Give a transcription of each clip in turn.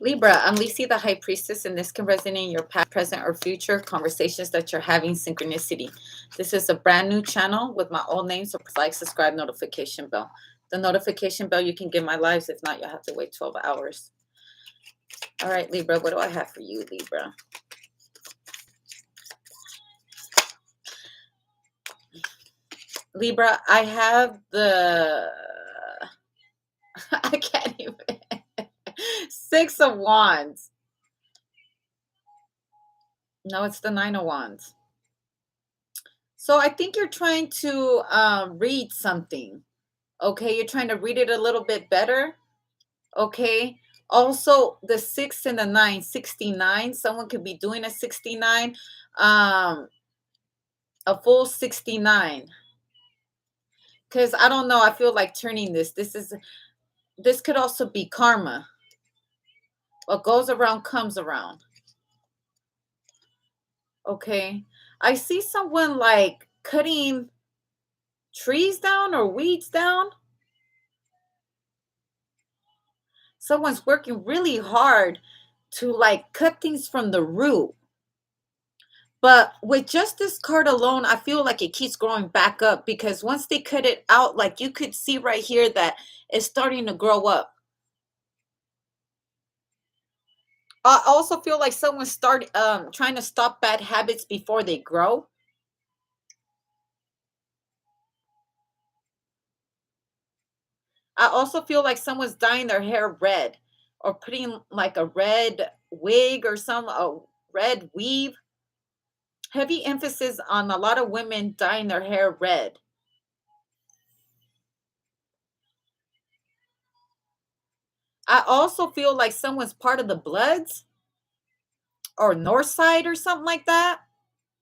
Libra, we see the High Priestess, and this can resonate in your past, present, or future conversations that you're having. Synchronicity. This is a brand new channel with my old name, so please like, subscribe, notification bell. The notification bell, you can get my lives. If not, you'll have to wait 12 hours. All right, Libra, what do I have for you, Libra? Libra, I have the... I can't even... Six of Wands. No, it's the Nine of Wands. So I think you're trying to read something. Okay, you're trying to read it a little bit better. Okay. Also, the 6 and the 9, 69. Someone could be doing a 69, a full 69. Because I don't know, I feel like turning this. This could also be karma. What goes around comes around. Okay. I see someone like cutting trees down or weeds down. Someone's working really hard to like cut things from the root. But with just this card alone, I feel like it keeps growing back up, because once they cut it out, like you could see right here that it's starting to grow up. I also feel like someone trying to stop bad habits before they grow. I also feel like someone's dyeing their hair red, or putting like a red wig or a red weave. Heavy emphasis on a lot of women dyeing their hair red. I also feel like someone's part of the Bloods or North Side or something like that.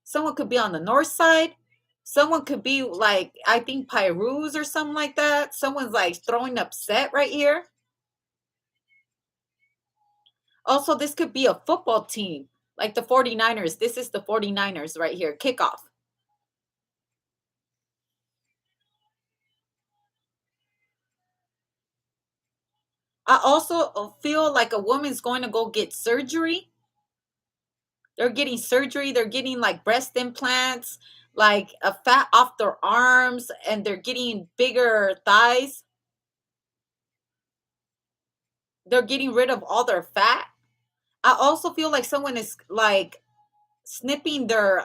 Someone could be on the North Side. Someone could be like, I think, Pyrus or something like that. Someone's like throwing upset right here. Also, this could be a football team, like the 49ers. This is the 49ers right here, kickoff. I also feel like a woman's going to go get surgery. They're getting surgery. They're getting like breast implants, like a fat off their arms, and they're getting bigger thighs. They're getting rid of all their fat. I also feel like someone is like snipping they're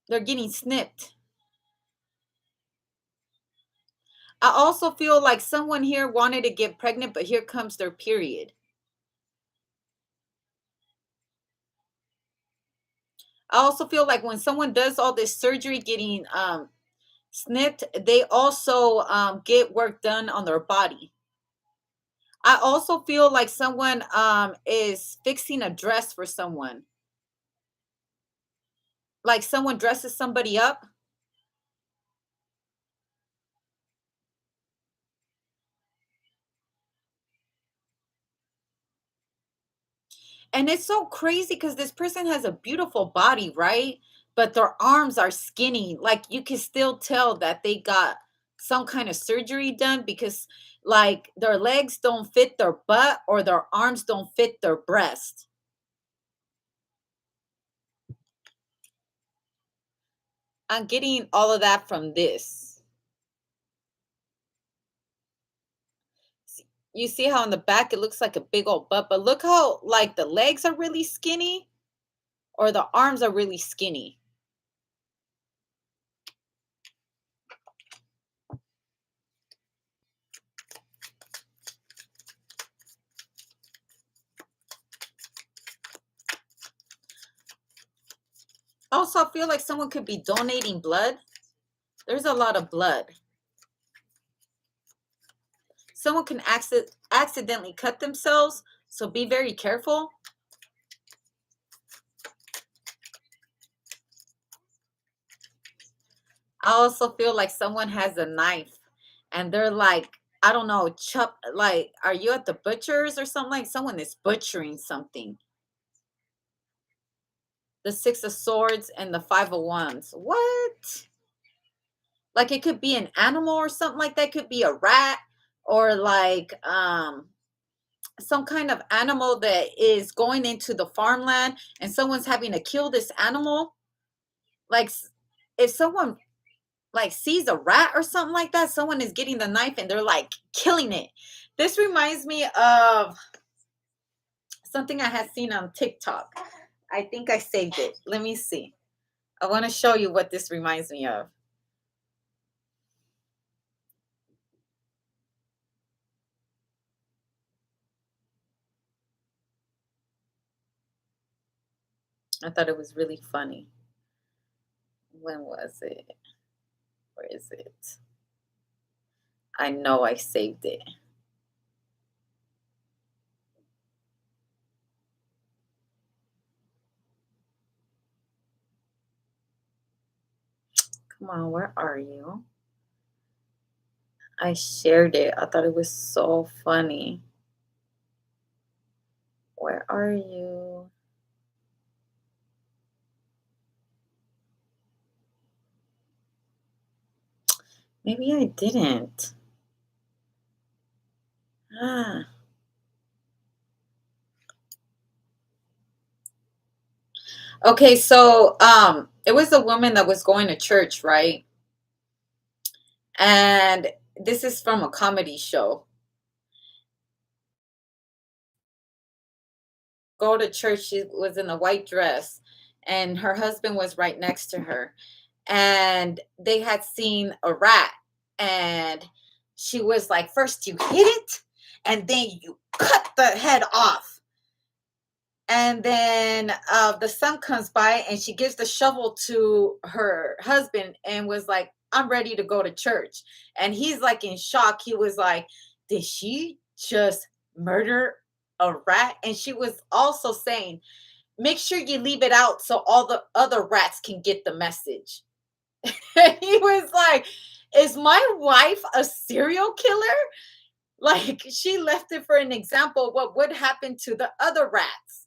getting snipped. I also feel like someone here wanted to get pregnant, but here comes their period. I also feel like when someone does all this surgery getting snipped, they also get work done on their body. I also feel like someone is fixing a dress for someone. Like someone dresses somebody up. And it's so crazy because this person has a beautiful body, right? But their arms are skinny. Like you can still tell that they got some kind of surgery done, because like their legs don't fit their butt, or their arms don't fit their breast. I'm getting all of that from this. You see how in the back it looks like a big old butt, but look how like the legs are really skinny, or the arms are really skinny. Also, I feel like someone could be donating blood. There's a lot of blood. Someone can accidentally cut themselves, so be very careful. I also feel like someone has a knife, and they're like, I don't know, like, are you at the butcher's or something? Like someone is butchering something. The Six of Swords and the Five of Wands. What? Like it could be an animal or something like that. It could be a rat, or like some kind of animal that is going into the farmland and someone's having to kill this animal. Like if someone like sees a rat or something like that, someone is getting the knife and they're like killing it. This reminds me of something I had seen on TikTok. I think I saved it. Let me see. I want to show you what this reminds me of. I thought it was really funny. When was it? Where is it? I know I saved it. Come on, where are you? I shared it. I thought it was so funny. Where are you? Maybe I didn't. Ah. Okay, so it was a woman that was going to church, right? And this is from a comedy show. Go to church, she was in a white dress, and her husband was right next to her. And they had seen a rat, and she was like, first you hit it, and then you cut the head off. And then the son comes by and she gives the shovel to her husband and was like, I'm ready to go to church. And he's like in shock. He was like, did she just murder a rat? And she was also saying, make sure you leave it out so all the other rats can get the message. And he was like, is my wife a serial killer? Like she left it for an example of what would happen to the other rats.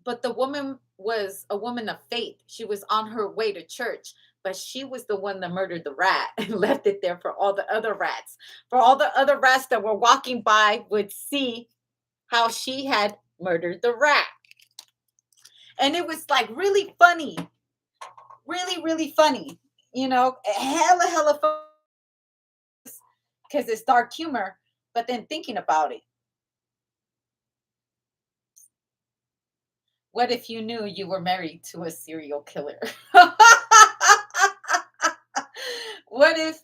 But the woman was a woman of faith. She was on her way to church, but she was the one that murdered the rat and left it there for all the other rats. For all the other rats that were walking by would see how she had murdered the rat. And it was like really funny, really, really funny. You know, hella fun because it's dark humor. But then thinking about it, what if you knew you were married to a serial killer? What if,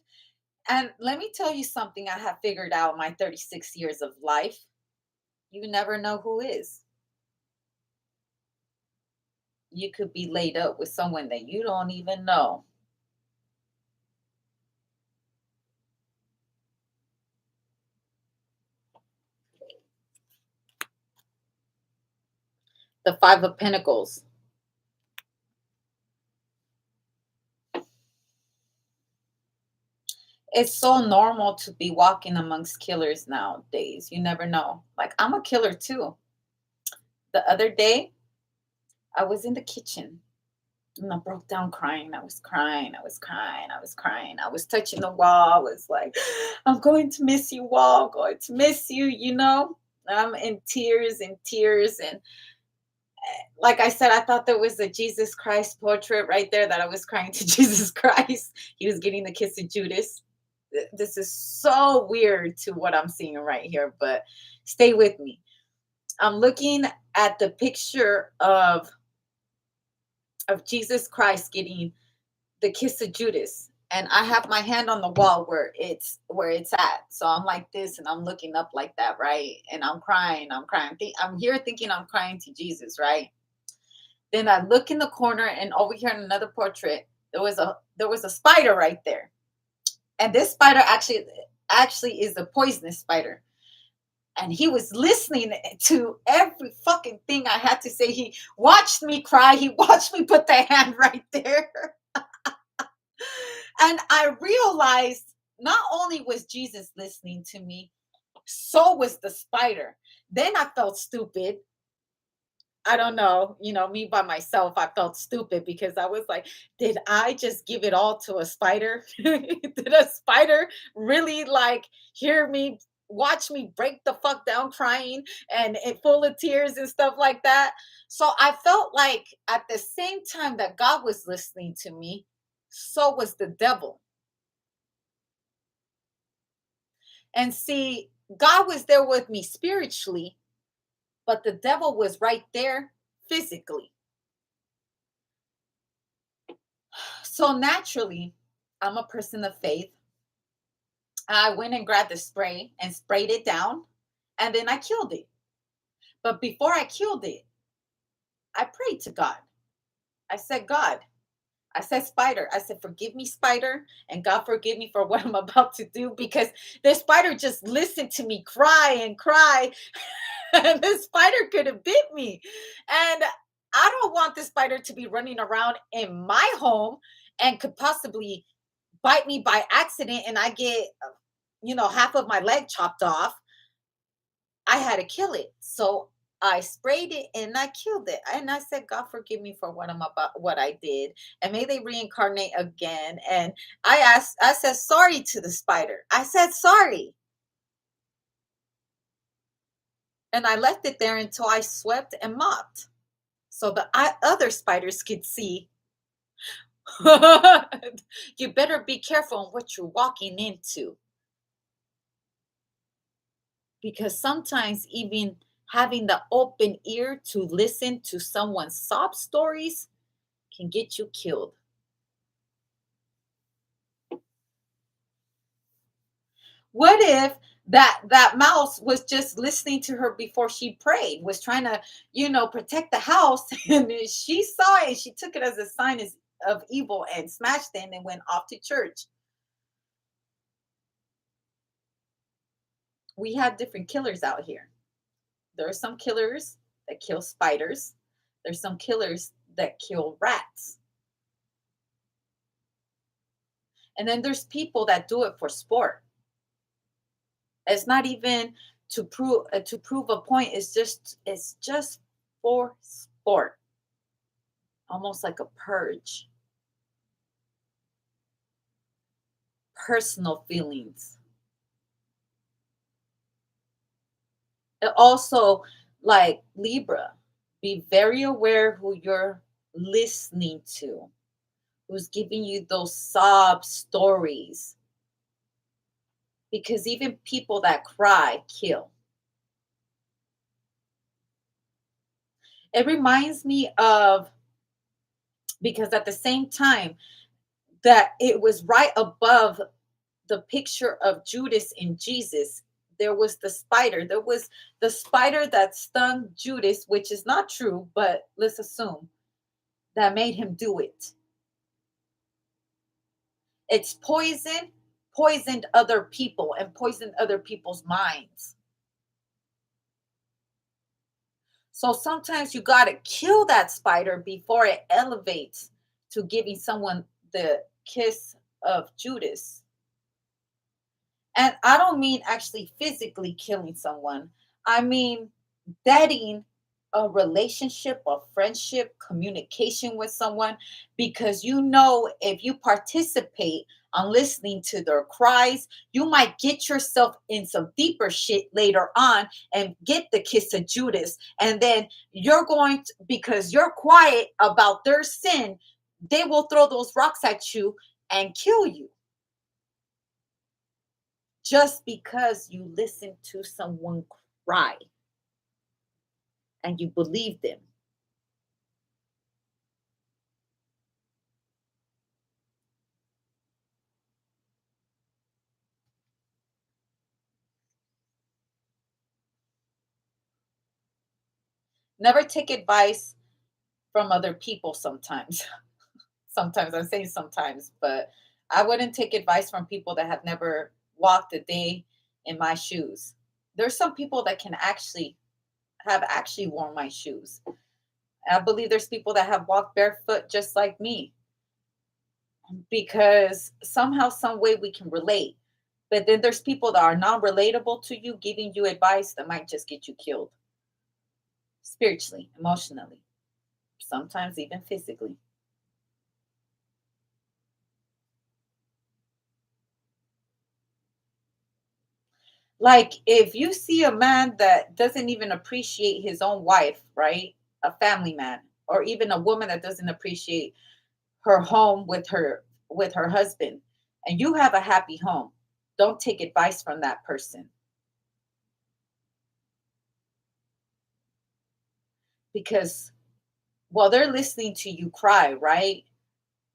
and let me tell you something I have figured out my 36 years of life. You never know who is. You could be laid up with someone that you don't even know. The Five of Pentacles. It's so normal to be walking amongst killers nowadays. You never know. Like, I'm a killer too. The other day, I was in the kitchen and I broke down crying. I was crying. I was crying. I was crying. I was touching the wall. I was like, I'm going to miss you, wall. I'm going to miss you, you know? I'm in tears and tears. And like I said, I thought there was a Jesus Christ portrait right there that I was crying to Jesus Christ. He was getting the kiss of Judas. This is so weird to what I'm seeing right here, but stay with me. I'm looking at the picture of Jesus Christ getting the kiss of Judas. And I have my hand on the wall where it's at. So I'm like this and I'm looking up like that, right? And I'm crying, I'm crying. I'm here thinking I'm crying to Jesus, right? Then I look in the corner and over here in another portrait, there was a spider right there. And this spider actually is a poisonous spider. And he was listening to every fucking thing I had to say. He watched me cry. He watched me put the hand right there. And I realized not only was Jesus listening to me, so was the spider. Then I felt stupid. I don't know, me by myself, I felt stupid because I was like, did I just give it all to a spider? Did a spider really like hear me watch me break the fuck down crying and full of tears and stuff like that. So I felt like at the same time that God was listening to me, so was the devil. And see, God was there with me spiritually, but the devil was right there physically. So naturally, I'm a person of faith. I went and grabbed the spray and sprayed it down, and then I killed it. But before I killed it, I prayed to God. I said, God, I said, Spider, I said, forgive me, Spider, and God forgive me for what I'm about to do, because the spider just listened to me cry and cry. And the spider could have bit me. And I don't want the spider to be running around in my home and could possibly bite me by accident and I get, half of my leg chopped off. I had to kill it. So I sprayed it and I killed it. And I said, God forgive me for what I did. And may they reincarnate again. And I said sorry to the spider. I said sorry. And I left it there until I swept and mopped. So the other spiders could see. You better be careful on what you're walking into. Because sometimes even having the open ear to listen to someone's sob stories can get you killed. What if that mouse was just listening to her before she prayed, was trying to, protect the house, and then she saw it and she took it as a sign of evil and smashed it and then went off to church? We have different killers out here. There are some killers that kill spiders. There's some killers that kill rats. And then there's people that do it for sport. It's not even to prove a point. It's just for sport, almost like a purge, personal feelings. And also, like Libra, be very aware who you're listening to, who's giving you those sob stories, because even people that cry kill. It reminds me of, because at the same time that it was right above the picture of Judas and Jesus, there was the spider. There was the spider that stung Judas, which is not true, but let's assume that made him do it. It's poisoned other people and poisoned other people's minds. So sometimes you got to kill that spider before it elevates to giving someone the kiss of Judas. And I don't mean actually physically killing someone. I mean deading a relationship, a friendship, communication with someone, because if you participate on listening to their cries, you might get yourself in some deeper shit later on and get the kiss of Judas. And then because you're quiet about their sin, they will throw those rocks at you and kill you, just because you listen to someone cry and you believe them. Never take advice from other people sometimes. Sometimes, I'm saying sometimes, but I wouldn't take advice from people that have never walked a day in my shoes. There's some people that can actually worn my shoes. I believe there's people that have walked barefoot just like me, because somehow, some way we can relate. But then there's people that are non-relatable to you giving you advice that might just get you killed spiritually, emotionally, sometimes even physically. Like, if you see a man that doesn't even appreciate his own wife, right? A family man, or even a woman that doesn't appreciate her home with her husband, and you have a happy home, don't take advice from that person, because while they're listening to you cry, right?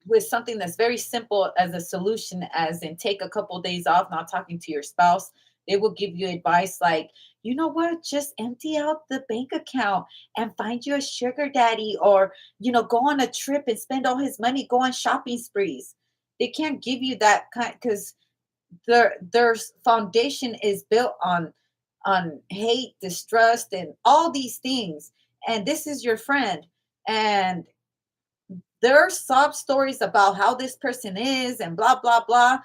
With something that's very simple as a solution, as in take a couple days off not talking to your spouse, they will give you advice like, you know what, just empty out the bank account and find you a sugar daddy, or go on a trip and spend all his money, go on shopping sprees. They can't give you that kind, because their foundation is built on hate, distrust, and all these things. And this is your friend, and there are sob stories about how this person is and blah blah blah.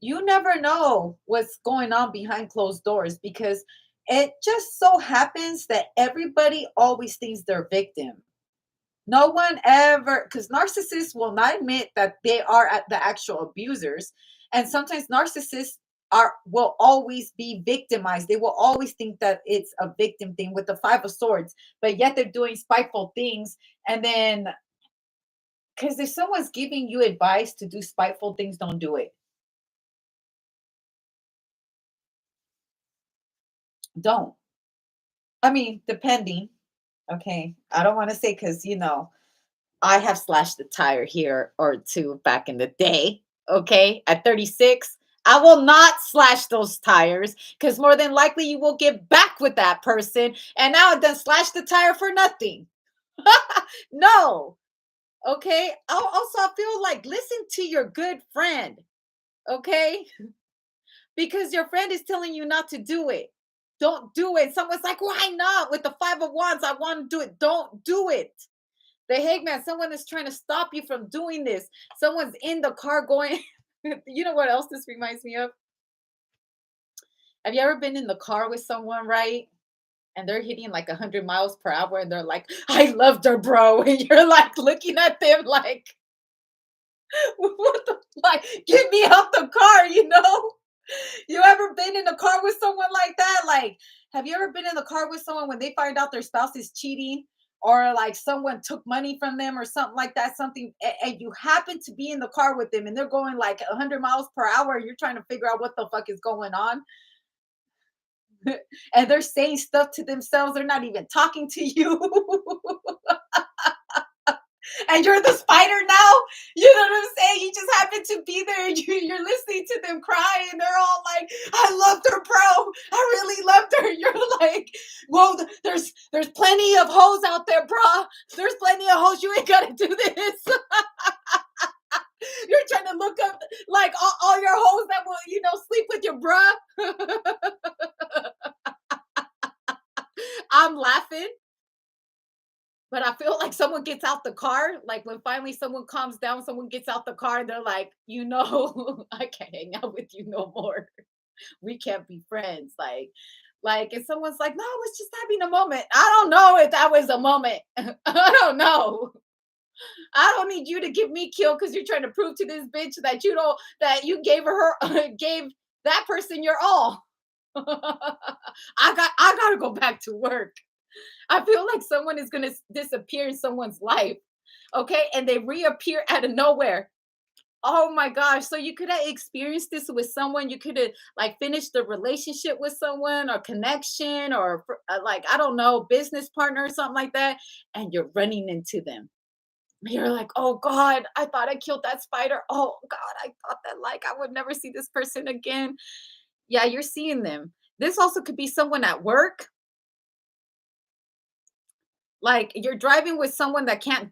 You never know what's going on behind closed doors, because it just so happens that everybody always thinks they're victim. No one ever, because narcissists will not admit that they are at the actual abusers. And sometimes narcissists will always be victimized. They will always think that it's a victim thing with the five of swords, but yet they're doing spiteful things. And then, because if someone's giving you advice to do spiteful things, don't do it. Don't. I mean, depending. Okay. I don't want to say, because, I have slashed a tire here or two back in the day. Okay. At 36, I will not slash those tires, because more than likely you will get back with that person. And now I done slashed the tire for nothing. No. Okay. Also, I feel like listen to your good friend. Okay. Because your friend is telling you not to do it. Don't do it. Someone's like, why not? With the five of wands, I want to do it. Don't do it. The Hangman, someone is trying to stop you from doing this. Someone's in the car going, you know what else this reminds me of? Have you ever been in the car with someone, right? And they're hitting like 100 miles per hour and they're like, I loved her, bro. And you're like looking at them like, what the, like, get me out the car, you know? You ever been in a car with someone like that? Like, have you ever been in the car with someone when they find out their spouse is cheating, or like someone took money from them or something like that? Something, and you happen to be in the car with them and they're going like 100 miles per hour. And you're trying to figure out what the fuck is going on. And they're saying stuff to themselves. They're not even talking to you. And you're the spider now. You know what I'm saying? You just happen to be there and you're listening to them cry, and they're all like, I loved her, bro. I really loved her. You're like, whoa, there's plenty of hoes out there, bro. There's plenty of hoes. You ain't gotta do this. You're trying to look up like all your hoes that will, sleep with your bruh. I'm laughing. But I feel like someone gets out the car, like when finally someone calms down, someone gets out the car, and they're like, I can't hang out with you no more. We can't be friends. Like, if someone's like, no, I was just having a moment. I don't know if that was a moment. I don't know. I don't need you to give me kill because you're trying to prove to this bitch that you gave gave that person your all. I gotta go back to work. I feel like someone is going to disappear in someone's life. Okay. And they reappear out of nowhere. Oh my gosh. So you could have experienced this with someone. You could have like finished the relationship with someone or connection or like, I don't know, business partner or something like that. And you're running into them. You're like, oh God, I thought I killed that spider. Oh God, I thought that like I would never see this person again. Yeah, you're seeing them. This also could be someone at work. Like, you're driving with someone that can't,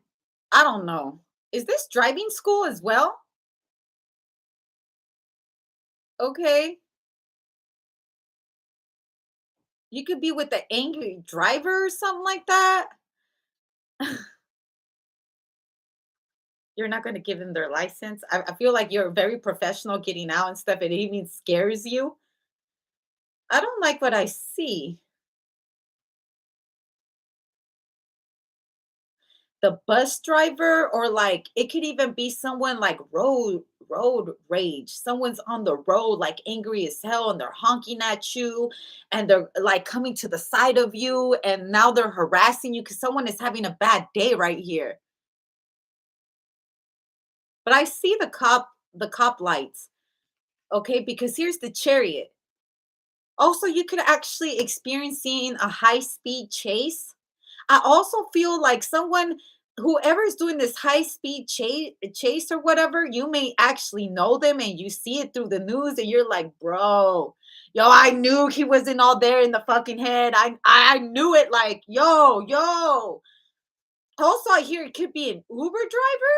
I don't know. Is this driving school as well? Okay. You could be with the angry driver or something like that. You're not gonna give them their license. I feel like you're very professional getting out and stuff, and it even scares you. I don't like what I see. The bus driver, or like it could even be someone like road rage. Someone's on the road like angry as hell and they're honking at you and they're like coming to the side of you and now they're harassing you because someone is having a bad day right here. But I see the cop lights, okay? Because here's the chariot. Also, you could actually experiencing a high speed chase. I also feel like someone, whoever is doing this high speed chase or whatever, you may actually know them and you see it through the news and you're like, bro, yo, I knew he wasn't all there in the fucking head. I knew it. Like, yo. Also, I hear it could be an Uber driver.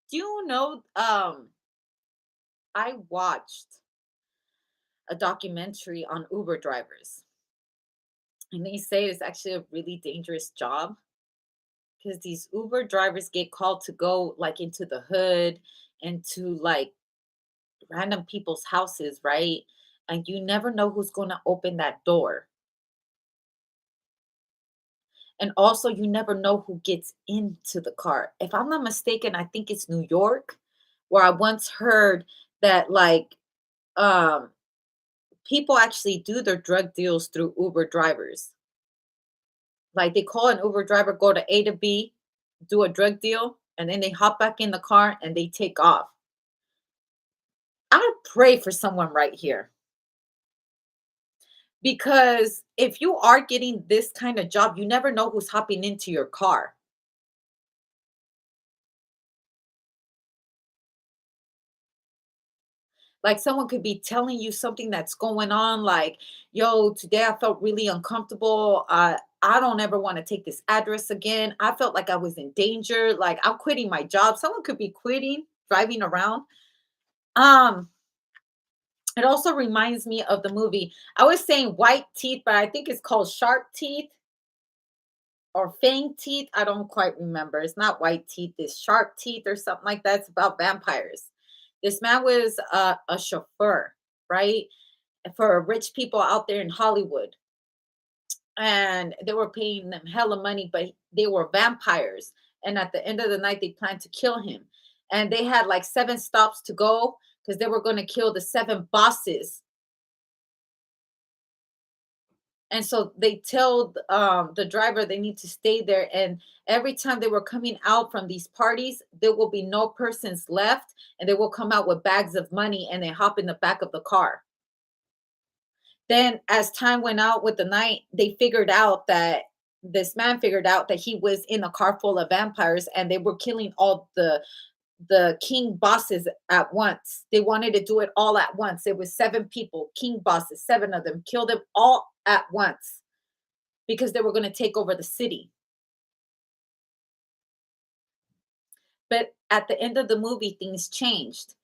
Do you know? I watched a documentary on Uber drivers, and they say it's actually a really dangerous job because these Uber drivers get called to go like into the hood and to like random people's houses, right? And you never know who's going to open that door. And also, you never know who gets into the car. If I'm not mistaken, I think it's New York, where I once heard that like um people actually do their drug deals through Uber drivers. Like they call an Uber driver, go to A to B, do a drug deal, and then they hop back in the car and they take off. I pray for someone right here because if you are getting this kind of job, you never know who's hopping into your car. Like someone could be telling you something that's going on, like, yo, today I felt really uncomfortable. I don't ever want to take this address again. I felt like I was in danger. Like I'm quitting my job. Someone could be quitting, driving around. Um, it also reminds me of the movie. I was saying white teeth, but I think it's called sharp teeth or fang teeth. I don't quite remember. It's not white teeth, it's sharp teeth or something like that. It's about vampires. This man was a chauffeur, right? For rich people out there in Hollywood. And they were paying them hella money, but they were vampires. And at the end of the night, they planned to kill him. And they had like 7 stops to go because they were going to kill the 7 bosses. And so they told the driver they need to stay there. And every time they were coming out from these parties, there will be no persons left. And they will come out with bags of money and they hop in the back of the car. Then as time went out with the night, they figured out that this man figured out that he was in a car full of vampires and they were killing all the king bosses at once. They wanted to do it all at once. It was 7 people, king bosses, 7 of them, killed them all at once because they were going to take over the city. But at the end of the movie, things changed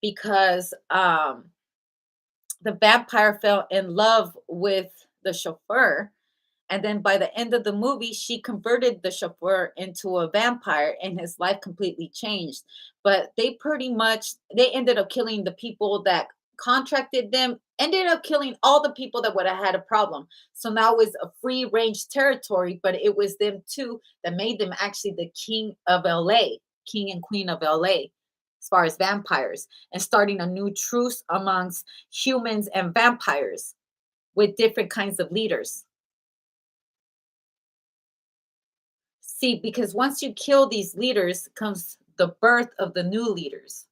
because the vampire fell in love with the chauffeur. And then by the end of the movie, she converted the chauffeur into a vampire and his life completely changed. But they pretty much they ended up killing the people that contracted them, ended up killing all the people that would have had a problem. So now it's a free range territory, but it was them too that made them actually the king of LA, king and queen of LA, as far as vampires, and starting a new truce amongst humans and vampires with different kinds of leaders. See, because once you kill these leaders comes the birth of the new leaders.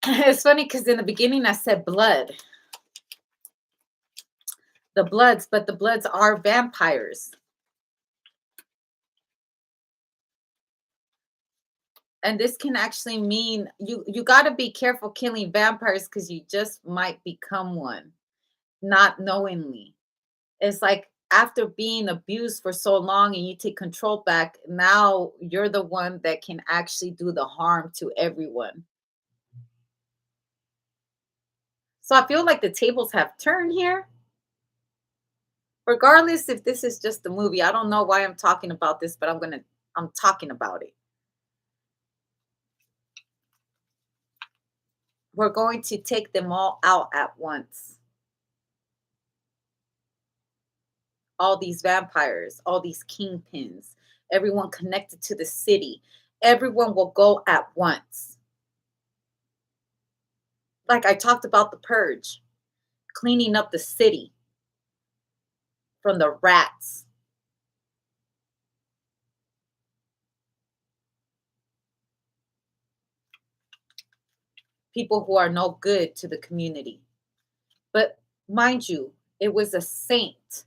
It's funny because in the beginning I said blood, the bloods, but the bloods are vampires. And this can actually mean you got to be careful killing vampires because you just might become one, not knowingly. It's like after being abused for so long and you take control back, now you're the one that can actually do the harm to everyone. So I feel like the tables have turned here. Regardless if this is just a movie, I don't know why I'm talking about this, but I'm talking about it. We're going to take them all out at once. All these vampires, all these kingpins, everyone connected to the city. Everyone will go at once. Like I talked about the purge, cleaning up the city from the rats. People who are no good to the community. But mind you, it was a saint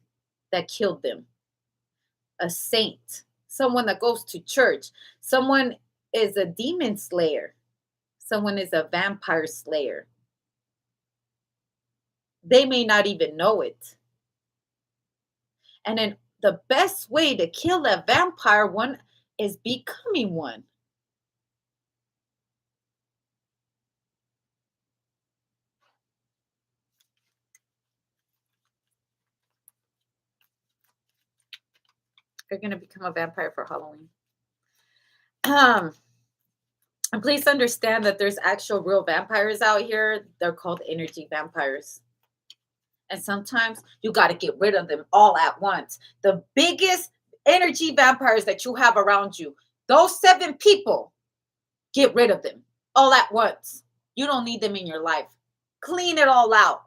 that killed them. A saint, someone that goes to church. Someone is a demon slayer. Someone is a vampire slayer. They may not even know it. And then the best way to kill that vampire one is becoming one. You're going to become a vampire for Halloween. And please understand that there's actual real vampires out here. They're called energy vampires. And sometimes you got to get rid of them all at once. The biggest energy vampires that you have around you, those 7 people, get rid of them all at once. You don't need them in your life. Clean it all out.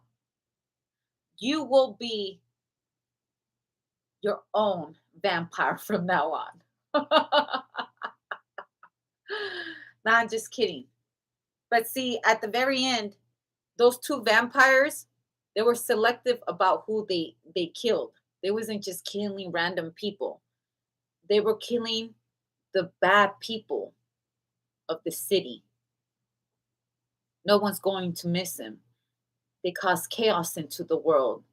You will be your own vampire from now on. No, I'm just kidding. But see, at the very end, those 2 vampires, they were selective about who they killed. They wasn't just killing random people. They were killing the bad people of the city. No one's going to miss them. They cause chaos into the world.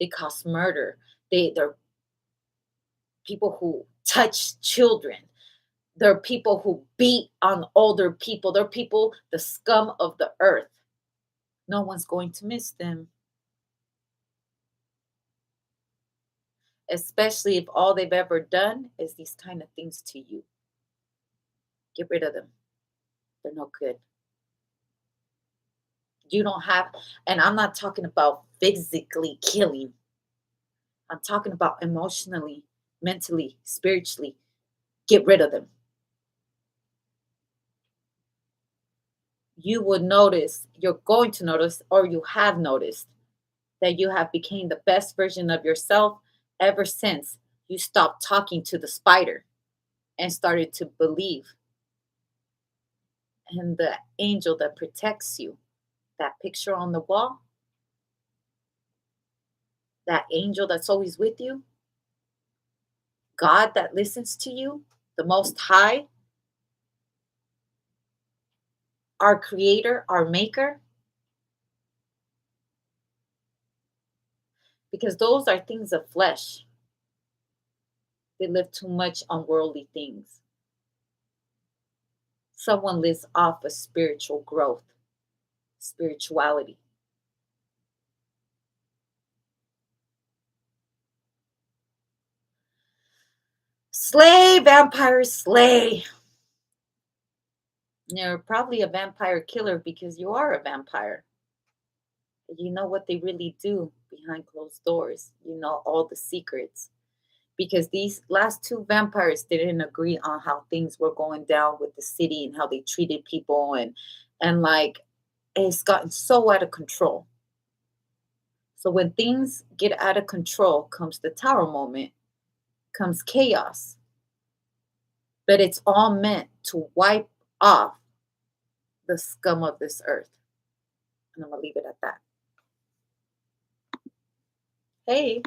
They cause murder. They're people who touch children. They're people who beat on older people. They're people, the scum of the earth. No one's going to miss them. Especially if all they've ever done is these kind of things to you. Get rid of them. They're no good. You don't have, and I'm not talking about physically killing. I'm talking about emotionally, mentally, spiritually. Get rid of them. You would notice, you're going to notice, or you have noticed that you have become the best version of yourself ever since you stopped talking to the spider and started to believe in the angel that protects you. That picture on the wall, that angel that's always with you, God that listens to you, the Most High, our Creator, our Maker, because those are things of flesh. They live too much on worldly things. Someone lives off of spiritual growth, spirituality. Slay, vampires, slay. You're probably a vampire killer because you are a vampire. You know what they really do behind closed doors. You know all the secrets. Because these last 2 vampires didn't agree on how things were going down with the city and how they treated people, and like it's gotten so out of control. So when things get out of control comes the tower moment, comes chaos. But it's all meant to wipe off the scum of this earth. And I'm gonna leave it at that. Hey.